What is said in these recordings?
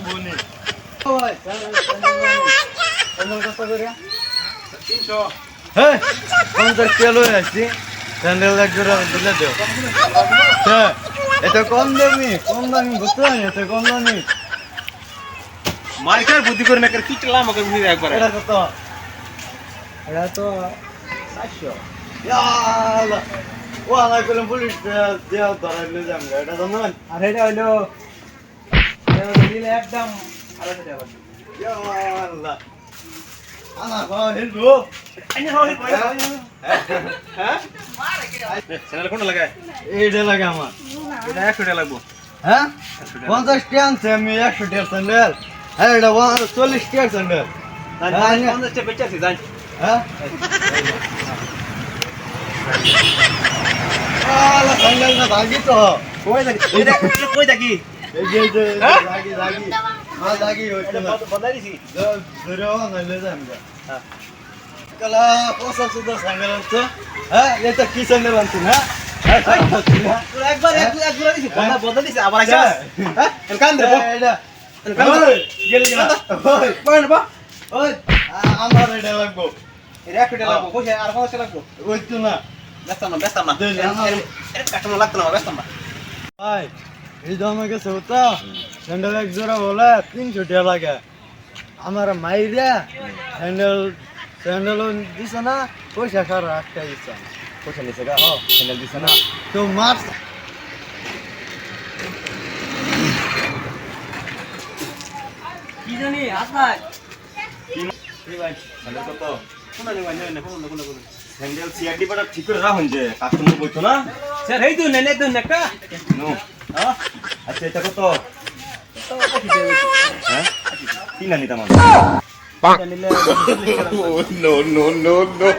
বনি ওই স্যান্ডেল কত করে 300 হ্যাঁ 50 কিলো আসছি স্যান্ডেল এক জোড়া দিলে দেও হ্যাঁ এটা কম দামি বুঝতে পারি এটা কম দামি মার্কেট বুদ্ধি করে না করে কিটলা আমাকে বুঝি একবার এটা কত এটা তো 700 ইয়ালা ও আলাই করে পুলিশ দেয়া ধরাইলে যাম এটা জানেন আর এটা হলো নিলে একদম 250 টাকা ইয়ালা আনা বাবা হেলবো আইনে হয় হ্যাঁ চ্যানেল কোন লাগায় এইটা লাগে আমার এটা 100 টাকা লাগবে হ্যাঁ 50 টাকা আনছে আমি 100 টাকা স্যান্ডেল হ্যাঁ এটা 40 টাকা স্যান্ডেল না 50 টাকা বেচছি জান হ্যাঁ আলা স্যান্ডেল না দাগি তো কই দেখি এটা কই দেখি এই যে হ্যাঁ? দাগি মা দাগি হইছে না বদলাই দিছি ধরো না লে যাম হ্যাঁ কলা পয়সা সুদা স্যান্ডেল তো হ্যাঁ এটা কি স্যান্ডেল আনছেন হ্যাঁ একবার একবার দিছি বদলাই দিছি আবার আইছা হ্যাঁ কান দে এটা ওই গেলি না ওই কোন বা ওই আমার এটা লাগবো এটা 100 টাকা লাগবে কইছে আর 50 টাকা লাগবে ওই তো না ব্যস্ত না এর কাস্টমার লাগতো না ব্যস্ত না ভাই এই তো আমাকে সৌতা স্যান্ডেল এক জোড়া বলে 300 টাকা লাগে আমার মাইরা স্যান্ডেল দিছে না পয়সা সার রাখতে দিছে পয়সা নিছে গা চ্যানেল দিছে না তো মাছ কি জানি আসাই কি ভাই স্যান্ডেল কত কোন নে কোন স্যান্ডেল সিআরডি পাটা ঠিক করে রাখুন যে কাস্টমার বইতো না স্যার এই তো নেনে তো একটা নো হ্যাঁ আচ্ছা এটা কত তো কত দিবে হ্যাঁ কি না নিতাম নিলে নো নো নো নো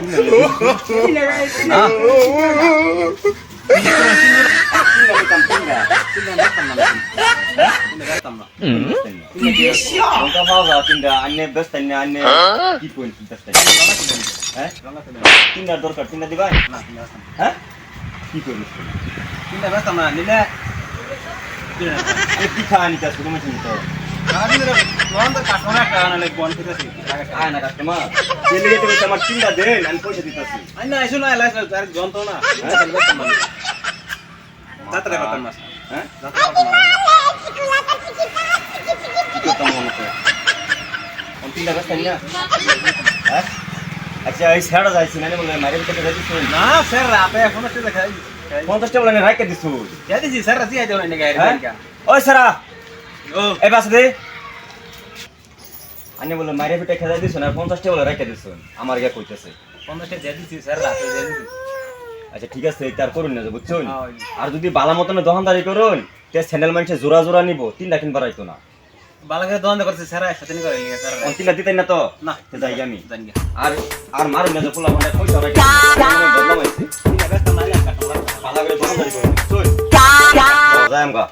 কি পয়েন্ট হ্যাঁ তিনটা দরকার তিনটা দিবা হ্যাঁ কি করবি তিনটা ব্যস্ত না নিলে কি খাওয়া নিতে আসবে তুমি চিন্তা কাস্টমার একটা আনালে বন করতেছি আয় না কাস্টমার তেলে যেতে বলছে আমার তিনটা দেন আমি পয়সা দিতেছি না এসো না লাইস আর যন্ত্রণা যাত্রা করতাম না হ্যাঁ যাত্রা করতাম না কি করতাম মনে করে আমি তিনটা ব্যস্ত না হ্যাঁ আচ্ছা এই ছেড়া যাইছি না বলে মারি ভিতরে যাইছি না স্যার রাতে এখন একটু দেখাই 50 টাকা বলে রাইকা দিছু যা দিছি স্যার রাতে আইতো না গাড়ি হ্যাঁ ওই সারা ও এই বাস দে আনে বলে মারি ভিতরে খেলা দিছ না 50 টাকা বলে রাইকা দিছু আমার গিয়া কইতেছে 50 টাকা যা দিছি স্যার রাতে যা দিছি আচ্ছা ঠিক আছে তার করুন না বুঝছুন হ্যাঁ আর যদি বালা মতন দোকানদারি করুন তে স্যান্ডেল মানুষে জোড়া জোড়া নিব 3 লাখ বাড়াইতো না বালাকে দোকান করতে স্যার একসাথে নি করে লিখে স্যার অন্তিম দিতেন না তো না তে যাই আমি জানি গা আর আর মারুন না যে পোলা মানে পয়সা রাখি বদলাম হইছে ঠিক আছে ব্যস্ত না কাস্টমার বালা করে দোকানদারি করুন চল যাই আমগা